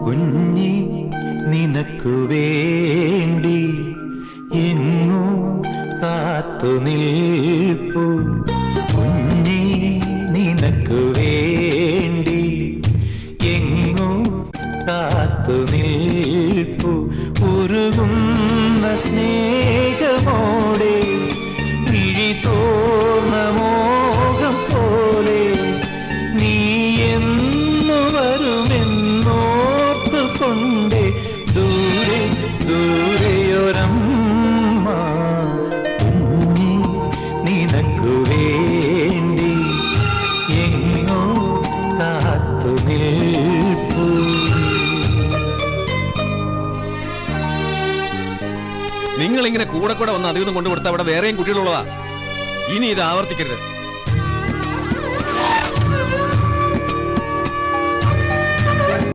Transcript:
കുഞ്ഞി നിനക്കു വേണ്ടി എങ്ങോ കാത്തു നിൽപ്പു, കുഞ്ഞി നിനക്കു വേണ്ടി എങ്ങോ കാത്തു നിൽപ്പു. ഉരുകുന്ന സ്നേഹമോടെ വിഴി തോർന്ന മോഹം പോലെ നീ എന്നു വരുമെന്നോർത്തുകൊണ്ടേ ദൂരെ ദൂരെയൊരമ്മ കുഞ്ഞി നിനക്കു വേണ്ടി എങ്ങോ കാത്തു നിൽപ്പു. നിങ്ങൾ ഇങ്ങനെ കൂടെ കൂടെ വന്ന് അധികം കൊണ്ടുകൊടുത്ത അവിടെ വേറെയും കുട്ടികളുള്ളതാ. ഇനി ഇത് ആവർത്തിക്കരുത്.